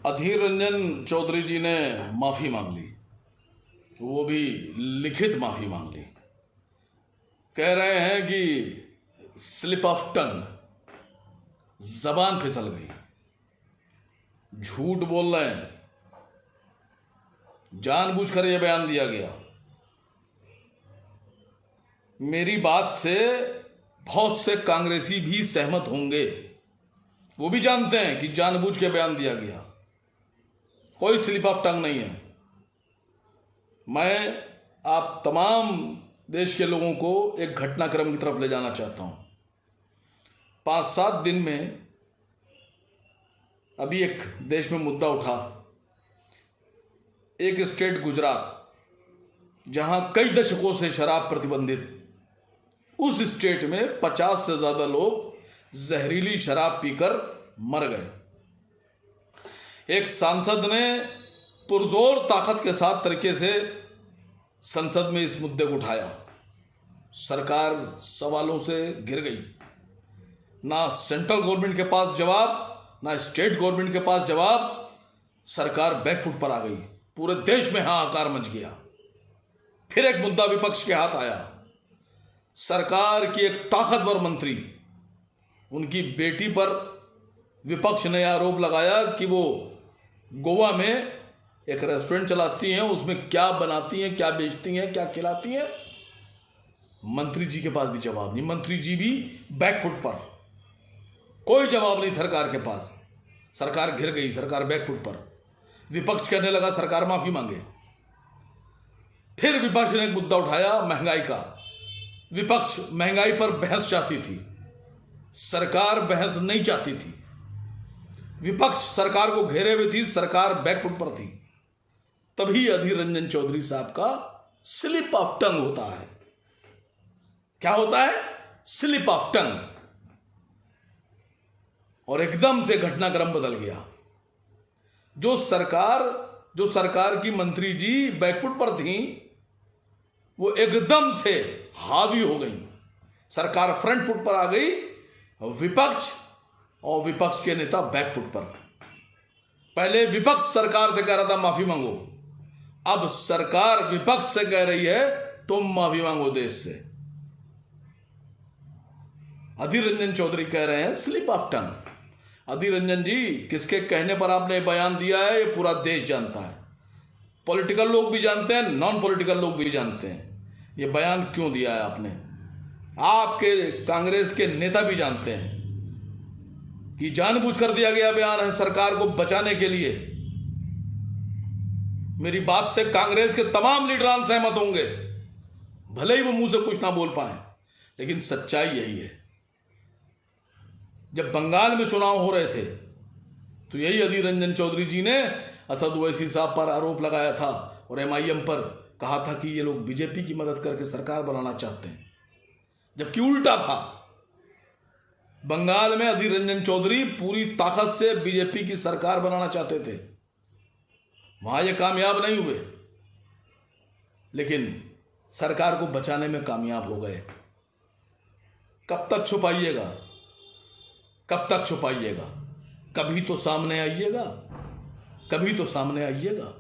अधीर रंजन चौधरी जी ने माफी मांग ली, वो भी लिखित माफी मांग ली। कह रहे हैं कि स्लिप ऑफ टंग, जबान फिसल गई, झूठ बोल रहे हैं, जानबूझकर यह बयान दिया गया। मेरी बात से बहुत से कांग्रेसी भी सहमत होंगे, वो भी जानते हैं कि जानबूझ के बयान दिया गया, कोई स्लिप ऑफ टंग नहीं है। मैं आप तमाम देश के लोगों को एक घटनाक्रम की तरफ ले जाना चाहता हूं। 5-7 दिन में अभी एक देश में मुद्दा उठा, एक स्टेट गुजरात, जहां कई दशकों से शराब प्रतिबंधित, उस स्टेट में 50 से ज्यादा लोग जहरीली शराब पीकर मर गए। एक सांसद ने पुरजोर ताकत के साथ तरीके से संसद में इस मुद्दे को उठाया। सरकार सवालों से घिर गई, ना सेंट्रल गवर्नमेंट के पास जवाब, ना स्टेट गवर्नमेंट के पास जवाब। सरकार बैकफुट पर आ गई, पूरे देश में हाहाकार मच गया। फिर एक मुद्दा विपक्ष के हाथ आया। सरकार की एक ताकतवर मंत्री, उनकी बेटी पर विपक्ष ने आरोप लगाया कि वो गोवा में एक रेस्टोरेंट चलाती हैं, उसमें क्या बनाती हैं, क्या बेचती हैं, क्या खिलाती हैं। मंत्री जी के पास भी जवाब नहीं, मंत्री जी भी बैकफुट पर, कोई जवाब नहीं सरकार के पास। सरकार घिर गई, सरकार बैकफुट पर। विपक्ष कहने लगा सरकार माफी मांगे। फिर विपक्ष ने एक मुद्दा उठाया, महंगाई का। विपक्ष महंगाई पर बहस चाहती थी, सरकार बहस नहीं चाहती थी। विपक्ष सरकार को घेरे हुए थी, सरकार बैकफुट पर थी। तभी अधीर रंजन चौधरी साहब का स्लिप ऑफ टंग होता है। क्या होता है? Slip of tongue. और एकदम से घटनाक्रम बदल गया। जो सरकार की मंत्री जी बैकफुट पर थी, वो एकदम से हावी हो गई। सरकार फ्रंट फुट पर आ गई, विपक्ष और विपक्ष के नेता बैकफुट पर। पहले विपक्ष सरकार से कह रहा था माफी मांगो, अब सरकार विपक्ष से कह रही है तुम माफी मांगो देश से। अधीर रंजन चौधरी कह रहे हैं slip of tongue. Adhir Ranjan जी, किसके कहने पर आपने बयान दिया है, ये पूरा देश जानता है। पॉलिटिकल लोग भी जानते हैं, नॉन पॉलिटिकल लोग भी जानते हैं ये बयान क्यों दिया है आपने। आपके कांग्रेस के नेता भी जानते हैं कि जानबूझकर दिया गया बयान है सरकार को बचाने के लिए। मेरी बात से कांग्रेस के तमाम लीडरान सहमत होंगे, भले ही वो मुंह से कुछ ना बोल पाए, लेकिन सच्चाई यही है। जब बंगाल में चुनाव हो रहे थे तो यही अधीर रंजन चौधरी जी ने असद ओवैसी साहब पर आरोप लगाया था और MIM पर कहा था कि ये लोग बीजेपी की मदद करके सरकार बनाना चाहते हैं, जबकि उल्टा था। बंगाल में अधीर रंजन चौधरी पूरी ताकत से बीजेपी की सरकार बनाना चाहते थे, वहां ये कामयाब नहीं हुए, लेकिन सरकार को बचाने में कामयाब हो गए। कब तक छुपाइएगा, कब तक छुपाइएगा? कभी तो सामने आइएगा, कभी तो सामने आइएगा।